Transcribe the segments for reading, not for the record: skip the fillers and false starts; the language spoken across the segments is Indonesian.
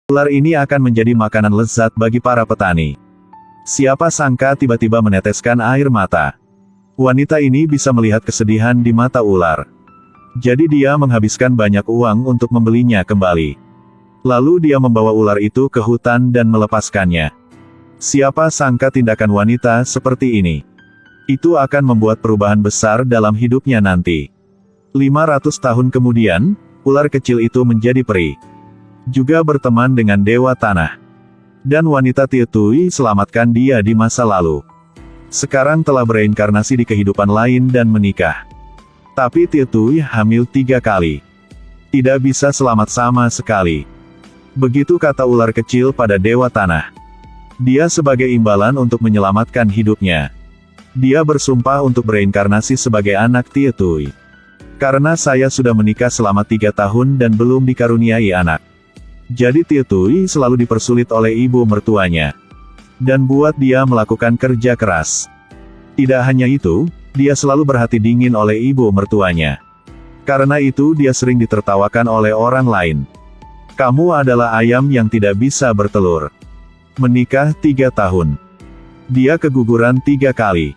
Ular ini akan menjadi makanan lezat bagi para petani. Siapa sangka tiba-tiba meneteskan air mata. Wanita ini bisa melihat kesedihan di mata ular. Jadi dia menghabiskan banyak uang untuk membelinya kembali. Lalu dia membawa ular itu ke hutan dan melepaskannya. Siapa sangka tindakan wanita seperti ini itu akan membuat perubahan besar dalam hidupnya nanti. 500 tahun kemudian, ular kecil itu menjadi peri. Juga berteman dengan Dewa Tanah. Dan wanita Tietui selamatkan dia di masa lalu. Sekarang telah bereinkarnasi di kehidupan lain dan menikah. Tapi Tietui hamil 3 kali. Tidak bisa selamat sama sekali. Begitu kata ular kecil pada Dewa Tanah. Dia sebagai imbalan untuk menyelamatkan hidupnya. Dia bersumpah untuk bereinkarnasi sebagai anak Tietui. Karena saya sudah menikah selama 3 tahun dan belum dikaruniai anak. Jadi Tietui selalu dipersulit oleh ibu mertuanya. Dan buat dia melakukan kerja keras. Tidak hanya itu, dia selalu berhati dingin oleh ibu mertuanya. Karena itu dia sering ditertawakan oleh orang lain. Kamu adalah ayam yang tidak bisa bertelur. Menikah 3 tahun. Dia keguguran 3 kali.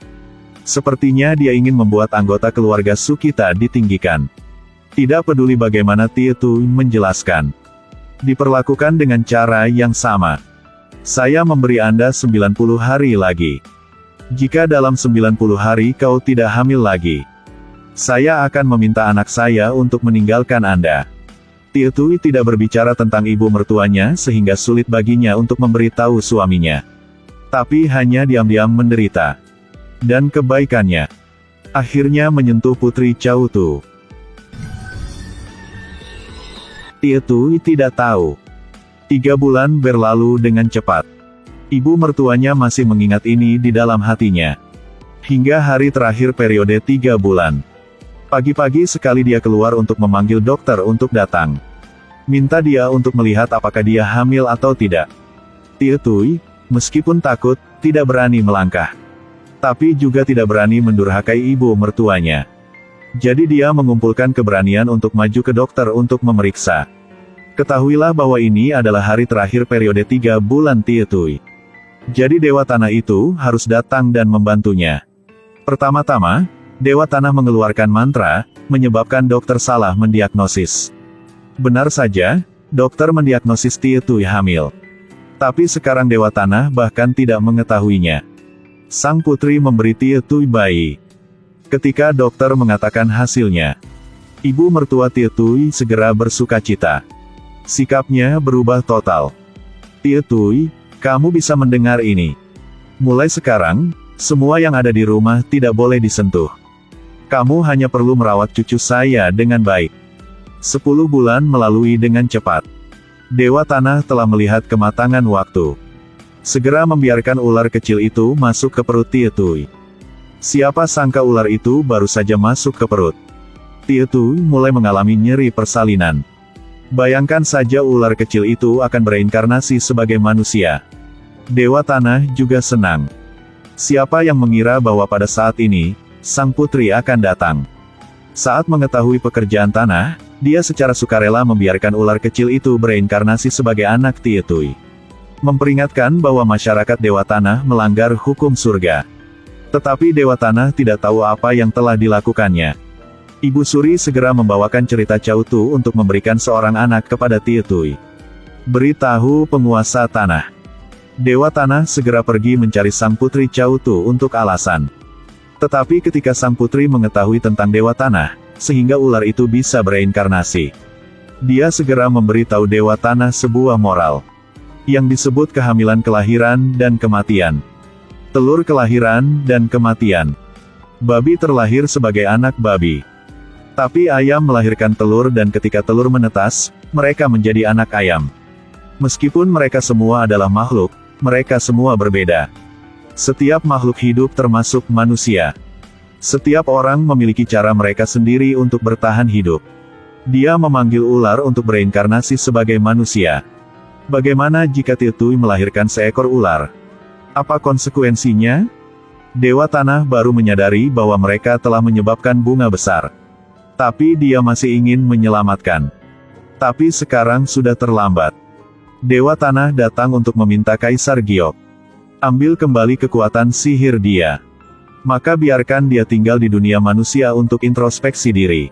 Sepertinya dia ingin membuat anggota keluarga Sukita ditinggikan. Tidak peduli bagaimana Tietui menjelaskan. Diperlakukan dengan cara yang sama. Saya memberi Anda 90 hari lagi. Jika dalam 90 hari kau tidak hamil lagi, saya akan meminta anak saya untuk meninggalkan Anda. Tietui tidak berbicara tentang ibu mertuanya sehingga sulit baginya untuk memberitahu suaminya. Tapi hanya diam-diam menderita. Dan kebaikannya akhirnya menyentuh Putri Chautu. Tietui tidak tahu. 3 bulan berlalu dengan cepat. Ibu mertuanya masih mengingat ini di dalam hatinya. Hingga hari terakhir periode 3 bulan. Pagi-pagi sekali dia keluar untuk memanggil dokter untuk datang. Minta dia untuk melihat apakah dia hamil atau tidak. Tietui, meskipun takut, tidak berani melangkah. Tapi juga tidak berani mendurhakai ibu mertuanya. Jadi dia mengumpulkan keberanian untuk maju ke dokter untuk memeriksa. Ketahuilah bahwa ini adalah hari terakhir periode 3 bulan Tietui. Jadi Dewa Tanah itu harus datang dan membantunya. Pertama-tama, Dewa Tanah mengeluarkan mantra, menyebabkan dokter salah mendiagnosis. Benar saja, dokter mendiagnosis Tietui hamil. Tapi sekarang Dewa Tanah bahkan tidak mengetahuinya. Sang putri memberi Tietui bayi. Ketika dokter mengatakan hasilnya, ibu mertua Tietui segera bersukacita. Sikapnya berubah total. Tietui, kamu bisa mendengar ini. Mulai sekarang, semua yang ada di rumah tidak boleh disentuh. Kamu hanya perlu merawat cucu saya dengan baik. 10 bulan melalui dengan cepat. Dewa Tanah telah melihat kematangan waktu. Segera membiarkan ular kecil itu masuk ke perut Tietui. Siapa sangka ular itu baru saja masuk ke perut. Tietui mulai mengalami nyeri persalinan. Bayangkan saja ular kecil itu akan bereinkarnasi sebagai manusia. Dewa Tanah juga senang. Siapa yang mengira bahwa pada saat ini, sang putri akan datang. Saat mengetahui pekerjaan tanah, dia secara sukarela membiarkan ular kecil itu bereinkarnasi sebagai anak Tietui. Memperingatkan bahwa masyarakat Dewa Tanah melanggar hukum surga. Tetapi Dewa Tanah tidak tahu apa yang telah dilakukannya. Ibu Suri segera membawakan cerita Chautu untuk memberikan seorang anak kepada Tietui. Beritahu penguasa tanah. Dewa Tanah segera pergi mencari sang putri Chautu untuk alasan. Tetapi ketika sang putri mengetahui tentang Dewa Tanah, sehingga ular itu bisa bereinkarnasi, dia segera memberitahu Dewa Tanah sebuah moral. Yang disebut kehamilan kelahiran dan kematian. Telur kelahiran dan kematian. Babi terlahir sebagai anak babi. Tapi ayam melahirkan telur dan ketika telur menetas, mereka menjadi anak ayam. Meskipun mereka semua adalah makhluk, mereka semua berbeda. Setiap makhluk hidup termasuk manusia. Setiap orang memiliki cara mereka sendiri untuk bertahan hidup. Dia memanggil ular untuk bereinkarnasi sebagai manusia. Bagaimana jika Tietui melahirkan seekor ular? Apa konsekuensinya? Dewa Tanah baru menyadari bahwa mereka telah menyebabkan bunga besar. Tapi dia masih ingin menyelamatkan. Tapi sekarang sudah terlambat. Dewa Tanah datang untuk meminta Kaisar Giok ambil kembali kekuatan sihir dia. Maka biarkan dia tinggal di dunia manusia untuk introspeksi diri.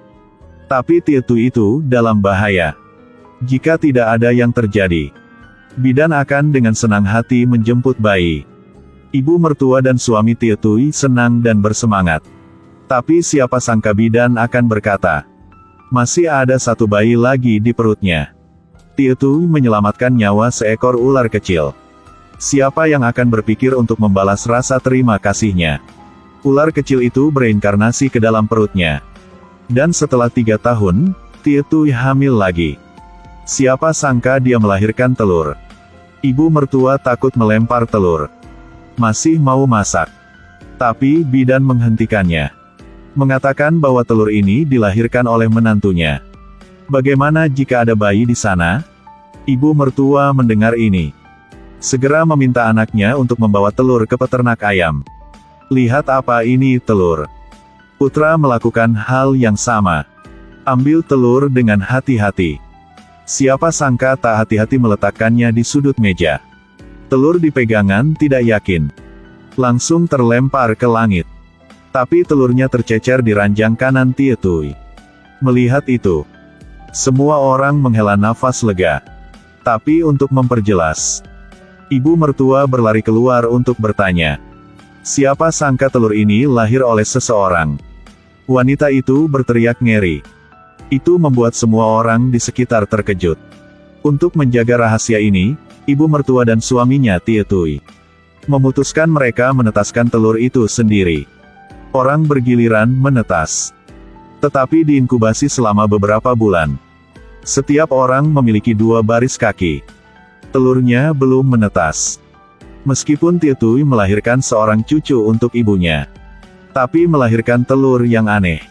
Tapi Tietui itu dalam bahaya. Jika tidak ada yang terjadi, bidan akan dengan senang hati menjemput bayi. Ibu mertua dan suami Tietui senang dan bersemangat. Tapi siapa sangka bidan akan berkata, masih ada satu bayi lagi di perutnya. Tietui menyelamatkan nyawa seekor ular kecil. Siapa yang akan berpikir untuk membalas rasa terima kasihnya? Ular kecil itu bereinkarnasi ke dalam perutnya. Dan setelah 3 tahun, Tietui hamil lagi. Siapa sangka dia melahirkan telur. Ibu mertua takut melempar telur. Masih mau masak. Tapi bidan menghentikannya. Mengatakan bahwa telur ini dilahirkan oleh menantunya. Bagaimana jika ada bayi di sana? Ibu mertua mendengar ini. Segera meminta anaknya untuk membawa telur ke peternak ayam. Lihat apa ini telur. Putra melakukan hal yang sama. Ambil telur dengan hati-hati. Siapa sangka tak hati-hati meletakkannya di sudut meja. Telur di pegangan tidak yakin. Langsung terlempar ke langit. Tapi telurnya tercecer di ranjang kanan Tietui. Melihat itu, semua orang menghela nafas lega. Tapi untuk memperjelas, ibu mertua berlari keluar untuk bertanya. Siapa sangka telur ini lahir oleh seseorang. Wanita itu berteriak ngeri. Itu membuat semua orang di sekitar terkejut. Untuk menjaga rahasia ini, ibu mertua dan suaminya Tietui memutuskan mereka menetaskan telur itu sendiri. Orang bergiliran menetas. Tetapi diinkubasi selama beberapa bulan. Setiap orang memiliki 2 baris kaki. Telurnya belum menetas. Meskipun Tietui melahirkan seorang cucu untuk ibunya, tapi melahirkan telur yang aneh.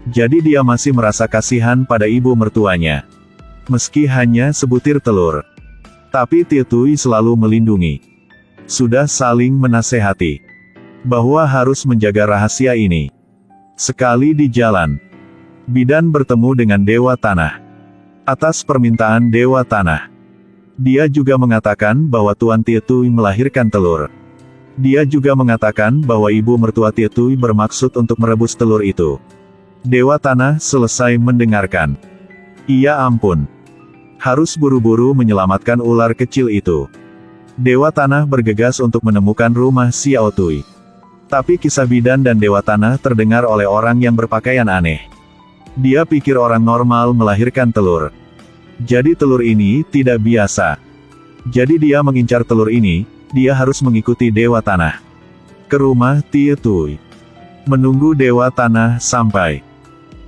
Jadi dia masih merasa kasihan pada ibu mertuanya. Meski hanya sebutir telur. Tapi Tietui selalu melindungi. Sudah saling menasehati bahwa harus menjaga rahasia ini. Sekali di jalan, bidan bertemu dengan Dewa Tanah. Atas permintaan Dewa Tanah, dia juga mengatakan bahwa Tuan Tietui melahirkan telur. Dia juga mengatakan bahwa ibu mertua Tietui bermaksud untuk merebus telur itu. Dewa Tanah selesai mendengarkan. Iya ampun. Harus buru-buru menyelamatkan ular kecil itu. Dewa Tanah bergegas untuk menemukan rumah Xiao Tui. Tapi kisah bidan dan Dewa Tanah terdengar oleh orang yang berpakaian aneh. Dia pikir orang normal melahirkan telur. Jadi telur ini tidak biasa. Jadi dia mengincar telur ini, dia harus mengikuti Dewa Tanah ke rumah Tietui. Menunggu Dewa Tanah sampai.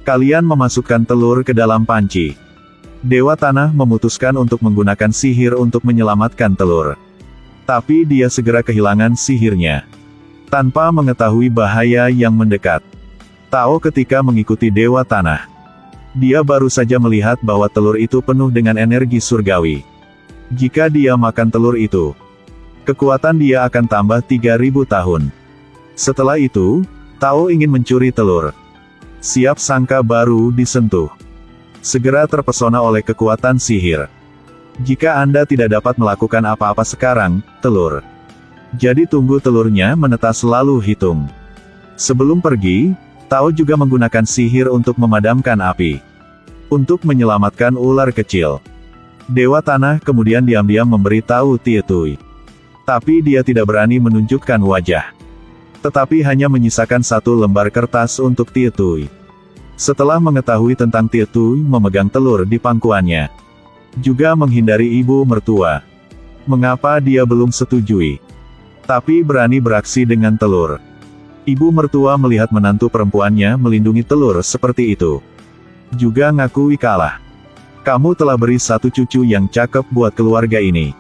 Kalian memasukkan telur ke dalam panci. Dewa Tanah memutuskan untuk menggunakan sihir untuk menyelamatkan telur. Tapi dia segera kehilangan sihirnya. Tanpa mengetahui bahaya yang mendekat. Tao ketika mengikuti Dewa Tanah. Dia baru saja melihat bahwa telur itu penuh dengan energi surgawi. Jika dia makan telur itu, kekuatan dia akan tambah 3000 tahun. Setelah itu, Tao ingin mencuri telur. Siap sangka baru disentuh. Segera terpesona oleh kekuatan sihir. Jika Anda tidak dapat melakukan apa-apa sekarang, telur. Jadi tunggu telurnya menetas lalu hitung. Sebelum pergi, Tao juga menggunakan sihir untuk memadamkan api. Untuk menyelamatkan ular kecil. Dewa Tanah kemudian diam-diam memberitahu Tietui. Tapi dia tidak berani menunjukkan wajah. Tetapi hanya menyisakan 1 lembar kertas untuk Tietui. Setelah mengetahui tentang Tietui memegang telur di pangkuannya. Juga menghindari ibu mertua. Mengapa dia belum setujui? Tapi berani beraksi dengan telur. Ibu mertua melihat menantu perempuannya melindungi telur seperti itu. Juga ngakui kalah. Kamu telah beri 1 cucu yang cakep buat keluarga ini.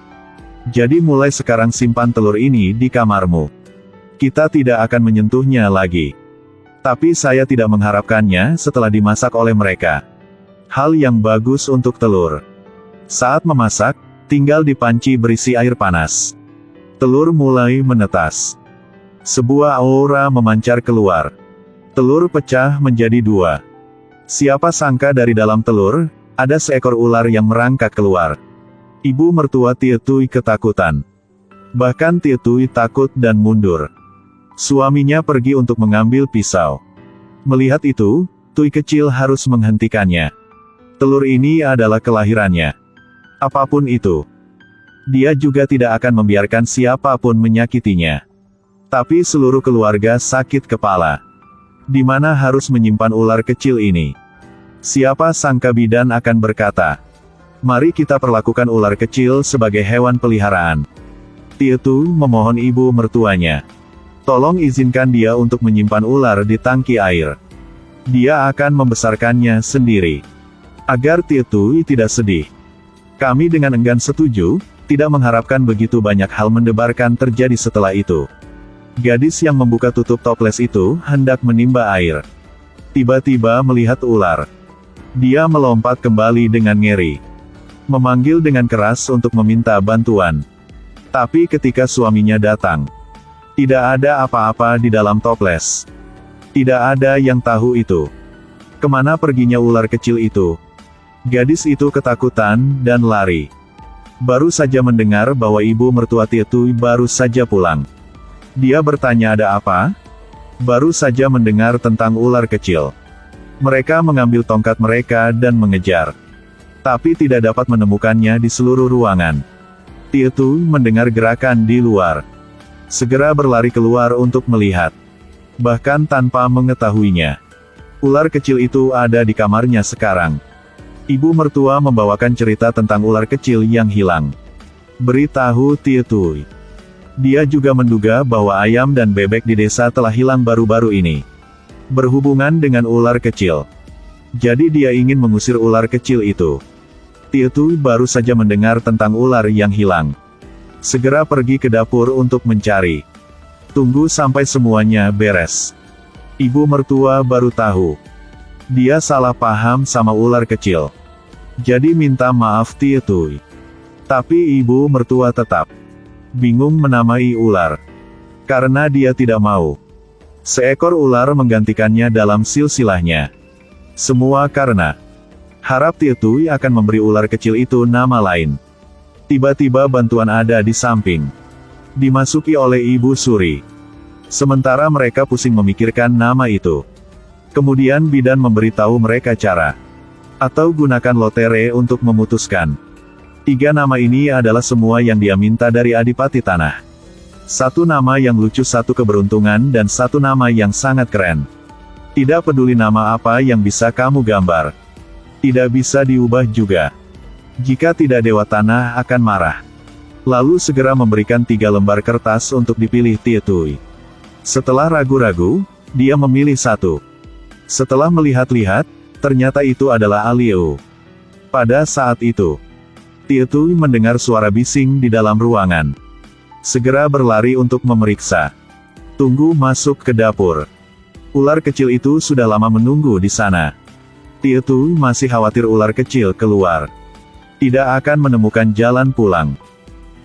Jadi mulai sekarang simpan telur ini di kamarmu. Kita tidak akan menyentuhnya lagi. Tapi saya tidak mengharapkannya setelah dimasak oleh mereka. Hal yang bagus untuk telur. Saat memasak, tinggal di panci berisi air panas. Telur mulai menetas. Sebuah aura memancar keluar. Telur pecah menjadi 2. Siapa sangka dari dalam telur, ada seekor ular yang merangkak keluar. Ibu mertua Tie Tui ketakutan. Bahkan Tie Tui takut dan mundur. Suaminya pergi untuk mengambil pisau. Melihat itu, Tui kecil harus menghentikannya. Telur ini adalah kelahirannya. Apapun itu, dia juga tidak akan membiarkan siapapun menyakitinya. Tapi seluruh keluarga sakit kepala. Di mana harus menyimpan ular kecil ini? Siapa sangka bidan akan berkata, "Mari kita perlakukan ular kecil sebagai hewan peliharaan." Tie Tui memohon ibu mertuanya, "Tolong izinkan dia untuk menyimpan ular di tangki air. Dia akan membesarkannya sendiri." Agar Tie Tui tidak sedih. Kami dengan enggan setuju, tidak mengharapkan begitu banyak hal mendebarkan terjadi setelah itu. Gadis yang membuka tutup toples itu hendak menimba air. Tiba-tiba melihat ular. Dia melompat kembali dengan ngeri. Memanggil dengan keras untuk meminta bantuan. Tapi ketika suaminya datang, tidak ada apa-apa di dalam toples. Tidak ada yang tahu itu. Kemana perginya ular kecil itu? Gadis itu ketakutan dan lari. Baru saja mendengar bahwa ibu mertua Tie Tui baru saja pulang. Dia bertanya ada apa? Baru saja mendengar tentang ular kecil. Mereka mengambil tongkat mereka dan mengejar. Tapi tidak dapat menemukannya di seluruh ruangan. Tie Tui mendengar gerakan di luar. Segera berlari keluar untuk melihat. Bahkan tanpa mengetahuinya, ular kecil itu ada di kamarnya sekarang. Ibu mertua membawakan cerita tentang ular kecil yang hilang. Beritahu Tie Tui. Dia juga menduga bahwa ayam dan bebek di desa telah hilang baru-baru ini. Berhubungan dengan ular kecil. Jadi dia ingin mengusir ular kecil itu. Tie Tui baru saja mendengar tentang ular yang hilang. Segera pergi ke dapur untuk mencari. Tunggu sampai semuanya beres. Ibu mertua baru tahu. Dia salah paham sama ular kecil. Jadi minta maaf Tie Tui. Tapi ibu mertua tetap bingung menamai ular. Karena dia tidak mau seekor ular menggantikannya dalam silsilahnya. Semua karena harap Tie Tui akan memberi ular kecil itu nama lain. Tiba-tiba bantuan ada di samping. Dimasuki oleh Ibu Suri. Sementara mereka pusing memikirkan nama itu. Kemudian bidan memberitahu mereka cara. Atau gunakan lotere untuk memutuskan. 3 nama ini adalah semua yang dia minta dari Adipati Tanah. 1 nama yang lucu, 1 keberuntungan dan 1 nama yang sangat keren. Tidak peduli nama apa yang bisa kamu gambar. Tidak bisa diubah juga. Jika tidak Dewa Tanah akan marah. Lalu segera memberikan 3 lembar kertas untuk dipilih Tie Tui. Setelah ragu-ragu, dia memilih 1. Setelah melihat-lihat, ternyata itu adalah Alieu. Pada saat itu, Tie Tui mendengar suara bising di dalam ruangan. Segera berlari untuk memeriksa. Tunggu masuk ke dapur. Ular kecil itu sudah lama menunggu di sana. Tie Tui masih khawatir ular kecil keluar. Tidak akan menemukan jalan pulang.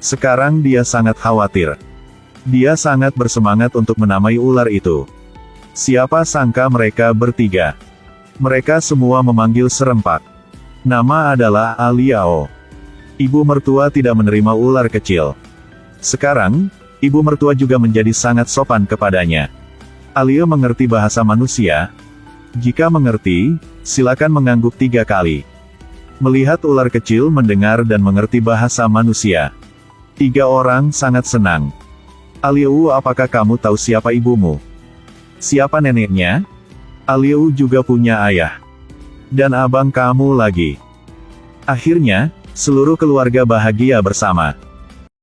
Sekarang dia sangat khawatir. Dia sangat bersemangat untuk menamai ular itu. Siapa sangka mereka bertiga. Mereka semua memanggil serempak. Nama adalah Aliao. Ibu mertua tidak menerima ular kecil. Sekarang, ibu mertua juga menjadi sangat sopan kepadanya. Aliao mengerti bahasa manusia. Jika mengerti, silakan mengangguk 3 kali. Melihat ular kecil mendengar dan mengerti bahasa manusia. 3 orang sangat senang. Aliao, apakah kamu tahu siapa ibumu? Siapa neneknya? Alieu juga punya ayah. Dan abang kamu lagi. Akhirnya, seluruh keluarga bahagia bersama.